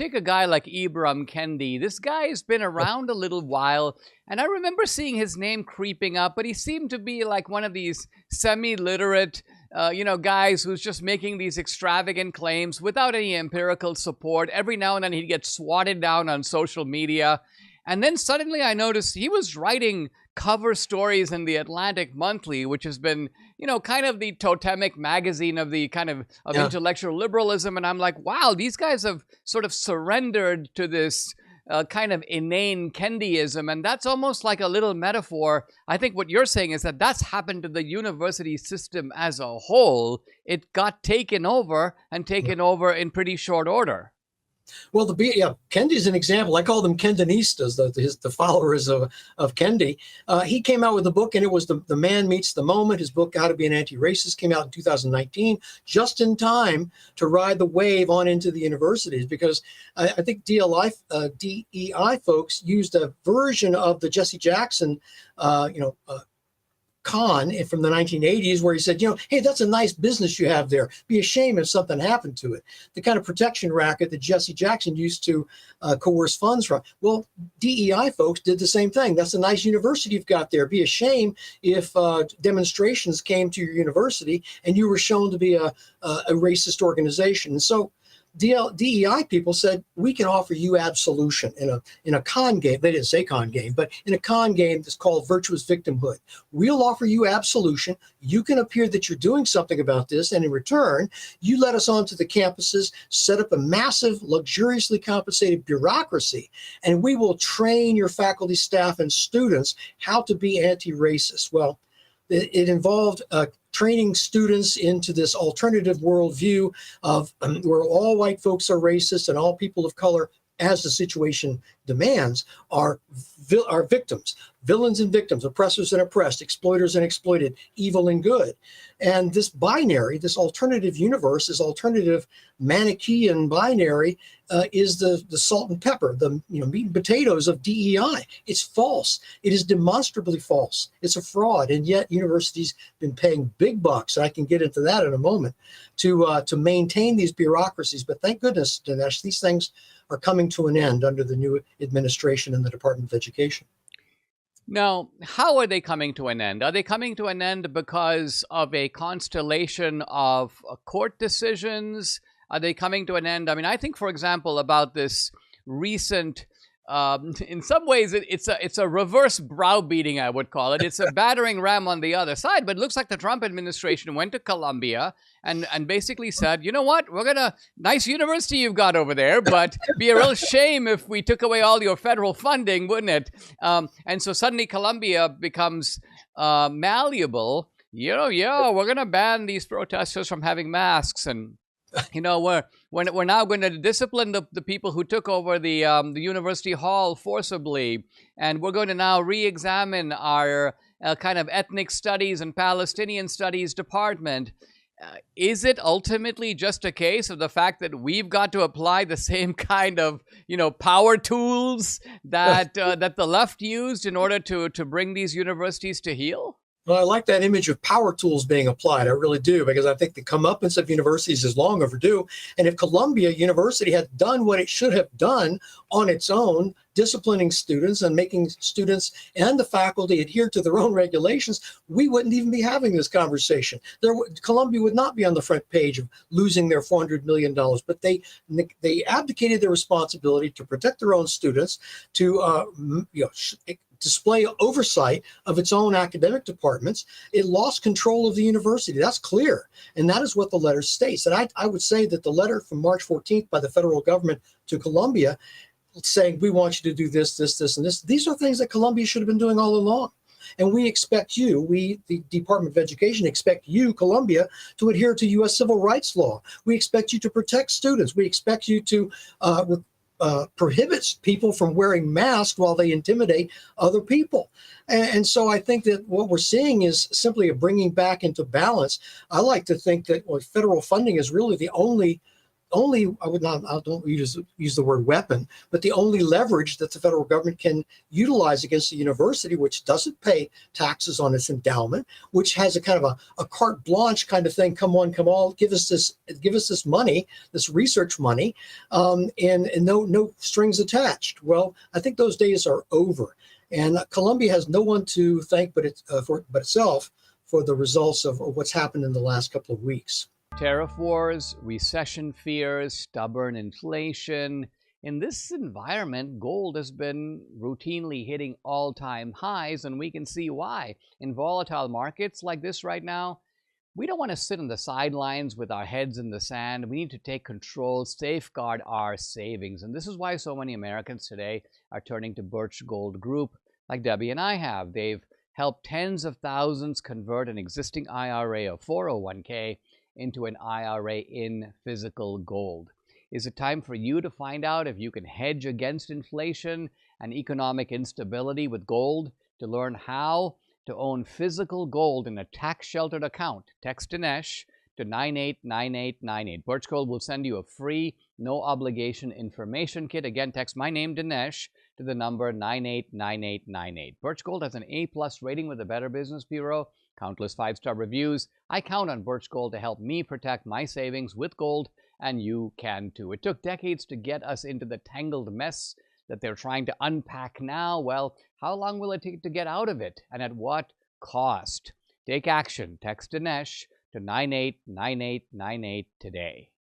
take a guy like Ibram Kendi, this guy has been around a little while, and I remember seeing his name creeping up, but he seemed to be like one of these semi-literate, guys who's just making these extravagant claims without any empirical support. Every now and then he'd get swatted down on social media. And then suddenly I noticed he was writing cover stories in the Atlantic Monthly, which has been, kind of the totemic magazine of the kind of intellectual liberalism. And I'm like, wow, these guys have sort of surrendered to this kind of inane kendiism. And that's almost like a little metaphor. I think what you're saying is that that's happened to the university system as a whole. It got taken over and taken over in pretty short order. Well, Kendi's an example. I call them Kendinistas, the followers of Kendi. He came out with a book, and it was the Man Meets the Moment. His book, How to Be an Anti-Racist, came out in 2019, just in time to ride the wave on into the universities, because I think DEI folks used a version of the Jesse Jackson, con from the 1980s, where he said, hey, that's a nice business you have there. Be ashamed if something happened to it. The kind of protection racket that Jesse Jackson used to coerce funds from. Well, DEI folks did the same thing. That's a nice university you've got there. Be ashamed if demonstrations came to your university and you were shown to be a racist organization. And so DEI people said, we can offer you absolution in a con game. They didn't say con game, but in a con game that's called virtuous victimhood. We'll offer you absolution. You can appear that you're doing something about this, and in return, you let us onto the campuses, set up a massive, luxuriously compensated bureaucracy, and we will train your faculty, staff, and students how to be anti-racist. Well, it involved training students into this alternative worldview of where all white folks are racist and all people of color, as the situation demands, are victims, villains and victims, oppressors and oppressed, exploiters and exploited, evil and good. And this binary, this alternative universe, this alternative Manichaean binary is the salt and pepper, the meat and potatoes of DEI. It's false. It is demonstrably false. It's a fraud. And yet universities have been paying big bucks, and I can get into that in a moment, to maintain these bureaucracies. But thank goodness, Dinesh, these things are coming to an end under the new administration in the Department of Education. Now, how are they coming to an end? Are they coming to an end because of a constellation of court decisions? Are they coming to an end? I mean, I think, for example, about this recent, in some ways, it's a reverse browbeating, I would call it. It's a battering ram on the other side, but it looks like the Trump administration went to Columbia and basically said, you know what, nice university you've got over there, but be a real shame if we took away all your federal funding, wouldn't it? And so suddenly Columbia becomes malleable. We're going to ban these protesters from having masks, and we're now going to discipline the people who took over the university hall forcibly, and we're going to now re-examine our kind of ethnic studies and Palestinian studies department. Is it ultimately just a case of the fact that we've got to apply the same kind of power tools that that the left used in order to bring these universities to heel? Well, I like that image of power tools being applied. I really do, because I think the comeuppance of universities is long overdue. And if Columbia University had done what it should have done on its own, disciplining students and making students and the faculty adhere to their own regulations, we wouldn't even be having this conversation. Columbia would not be on the front page of losing their $400 million, but they abdicated their responsibility to protect their own students, to display oversight of its own academic departments. It lost control of the university. That's clear. And that is what the letter states. And I would say that the letter from March 14th by the federal government to Columbia saying, we want you to do this, this, this, and this, these are things that Columbia should have been doing all along. And we expect you, the Department of Education, expect you, Columbia, to adhere to U.S. civil rights law. We expect you to protect students. We expect you to prohibits people from wearing masks while they intimidate other people. And so I think that what we're seeing is simply a bringing back into balance. I like to think that federal funding is really the only only, I don't use the word weapon, but the only leverage that the federal government can utilize against a university which doesn't pay taxes on its endowment, which has a kind of a carte blanche kind of thing. Come on, come on, give us this money, this research money, and no strings attached. Well, I think those days are over. And Columbia has no one to thank but itself for the results of what's happened in the last couple of weeks. Tariff wars, recession fears, stubborn inflation. In this environment, gold has been routinely hitting all-time highs, and we can see why. In volatile markets like this right now, we don't want to sit on the sidelines with our heads in the sand. We need to take control, safeguard our savings. And this is why so many Americans today are turning to Birch Gold Group, like Debbie and I have. They've helped tens of thousands convert an existing IRA or 401k into an IRA in physical gold. Is it time for you to find out if you can hedge against inflation and economic instability with gold? To learn how to own physical gold in a tax-sheltered account, text Dinesh to 989898. Birch Gold will send you a free, no-obligation information kit. Again, text my name, Dinesh, to the number 989898. Birch Gold has an A-plus rating with the Better Business Bureau, countless 5-star reviews. I count on Birch Gold to help me protect my savings with gold, and you can too. It took decades to get us into the tangled mess that they're trying to unpack now. Well, how long will it take to get out of it, and at what cost? Take action. Text Dinesh to 989898 today.